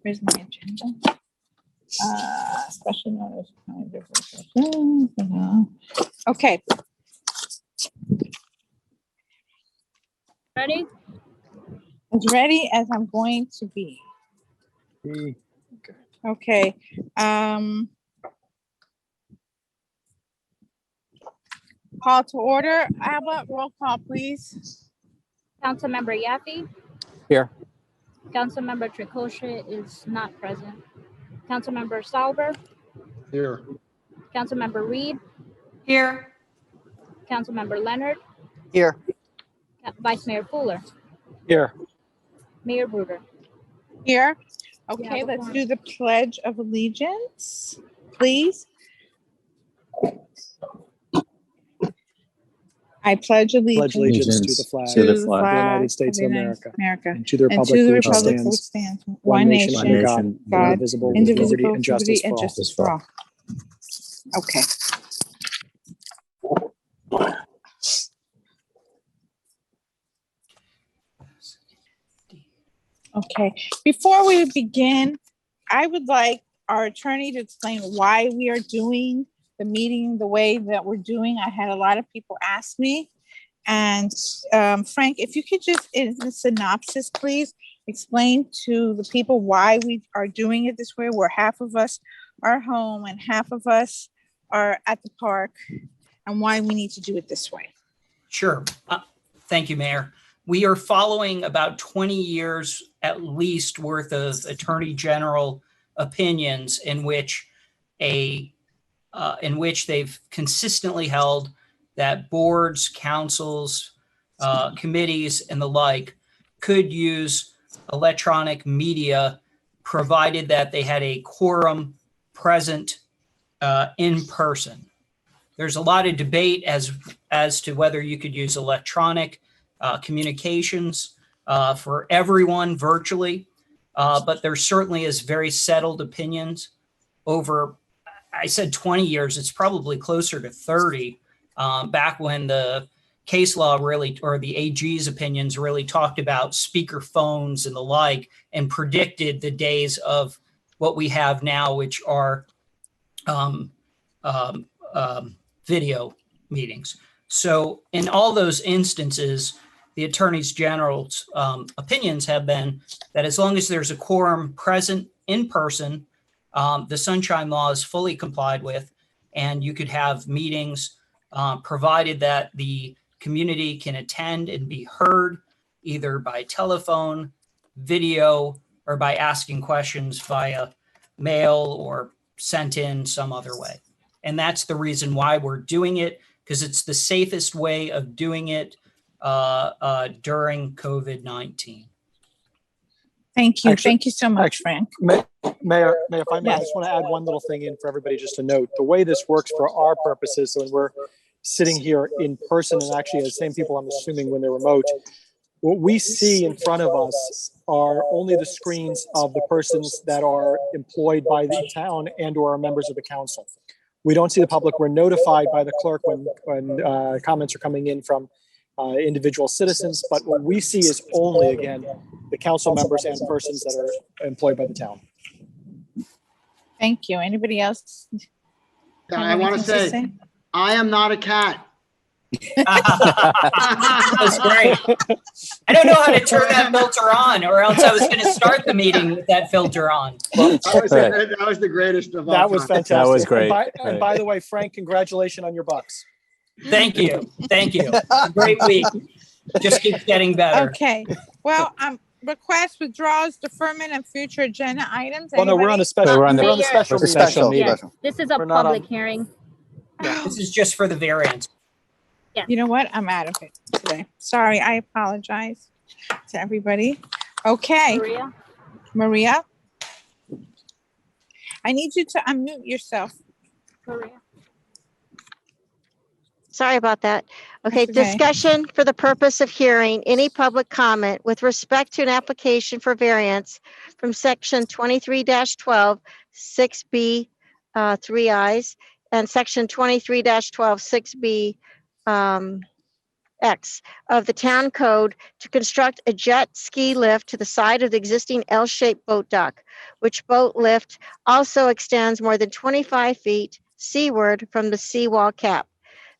Where's my agenda? Special notice. Okay, Ready? as ready as I'm going to be. Okay. Call to order. Abba, roll call, please. Councilmember Yaffe? Here. Councilmember Tricosha is not present. Councilmember Sauber? Here. Councilmember Reed? Here. Councilmember Leonard? Here. Vice Mayor Fuller? Here. Mayor Bruder? Here. Yeah, Okay, the let's form. do the Pledge of Allegiance, please. I pledge Pledge allegiance allegiance to the flag to the of flag the United States of America and to the and republic to the for which it republic for which stands, stands one nation one under nation, God, God, indivisible, with indivisible, liberty and with justice liberty for and all. justice for all. Okay. Okay, before we begin, I would like our attorney to explain why we are doing the meeting the way that we're doing. I had a lot of people ask me. And Frank, if you could just, in the synopsis, please explain to the people why we are doing it this way, where half of us are home and half of us are at the park, and why we need to do it this way. Sure. Thank you, Mayor. We are following about 20 years at least worth of Attorney General opinions in which they've consistently held that boards, councils, committees, and the like could use electronic media provided that they had a quorum present in person. There's a lot of debate as to whether you could use electronic communications for everyone virtually, but there certainly is very settled opinions over, I said 20 years, it's probably closer to 30, back when the case law really, or the AG's opinions really talked about speaker phones and the like, and predicted the days of what we have now, which are video meetings. So in all those instances, the Attorney General's opinions have been that as long as there's a quorum present in person, the Sunshine Law is fully complied with, and you could have meetings provided that the community can attend and be heard either by telephone, video, or by asking questions via mail or sent in some other way. And that's the reason why we're doing it, because it's the safest way of doing it during COVID-19. Thank you. Actually- Thank you so much, actually- Frank. Mayor, if I may, I Yes. just want to add one little thing in for everybody just to note. The way this works for our purposes, so when we're sitting here in person and actually as same people, I'm assuming when they're remote, what we see in front of us are only the screens of the persons that are employed by the town and or are members of the council. We don't see the public. We're notified by the clerk when comments are coming in from individual citizens, but what we see is only, again, the council members and persons that are employed by the town. Thank you. Anybody else? have I want to anything say, I am not a cat. That's great. I don't know how to turn that filter on, or else I was going to start the meeting with that filter on. That was the greatest of all That was time. fantastic. That was great. And by the way, Frank, congratulations on your Bucks. Thank you. Thank you. Great week. Just keeps getting better. Okay, well, request withdrawals, deferment, and future agenda items. Oh, no, we're on a Anybody? special, We're on we're on the Mayor. special. It's a meeting. special meeting. Yes, this is a We're not on- public hearing. This is just for the variance. You know what? I'm out of it today. Sorry, I apologize to everybody. Okay, Maria? Maria? I need you to unmute yourself. Maria? Sorry about that. Okay, That's okay. discussion for the purpose of hearing any public comment with respect to an application for variance from section 23-12, 6B, 3Is, and section 23-12, 6B, X of the town code to construct a jet ski lift to the side of the existing L-shaped boat dock, which boat lift also extends more than 25 feet seaward from the seawall cap.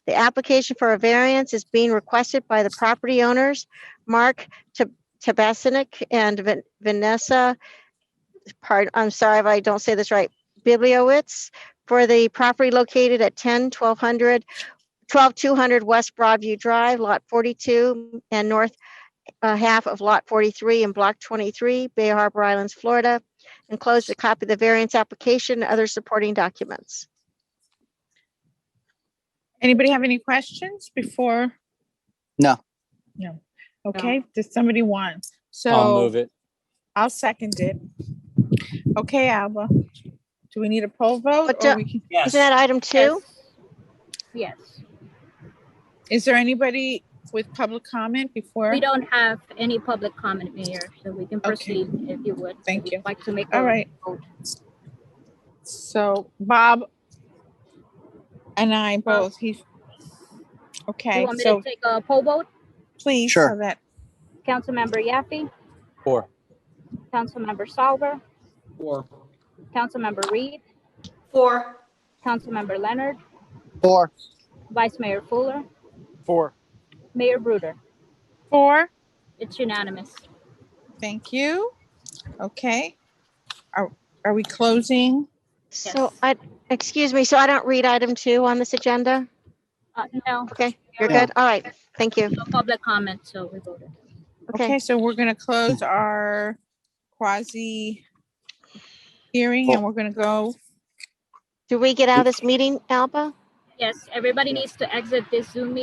The application for a variance is being requested by the property owners, Mark Tabasinik and Vanessa, I'm sorry if I don't say this right, Bibliowicz, for the property located at 12200 West Broadview Drive, Lot 42, and north half of Lot 43 in Block 23, Bay Harbor Islands, Florida. Enclosed a copy of the variance application and other supporting documents. Anybody have any questions before? No. No. Okay, does somebody want? I'll move So it. I'll second it. Okay, Alba. Do we need a poll vote? But, Or we can, Yes. Isn't that item 2? Yes. is there anybody with public comment before? We don't have any public comment, Mayor, so we can proceed if you would. Thank If you. you'd like to make All a right. vote. So Bob and I both, he's, Do okay, you want me so to take a poll vote? please, Sure. so that, Councilmember Yaffe, 4. Councilmember Salver, 4. Councilmember Reed, 4. Councilmember Leonard, 4. Vice Mayor Fuller, 4. Mayor Bruder. 4, It's unanimous. thank you. Okay. Are we closing? So excuse me, so I don't read item 2 on this agenda? No, Okay, you're No. good? All right, thank you. no public comment, so we voted. Okay, Okay, so we're gonna close our quasi hearing and we're gonna go. do we get out of this meeting, Alba? Yes, everybody needs to exit this Zoom meeting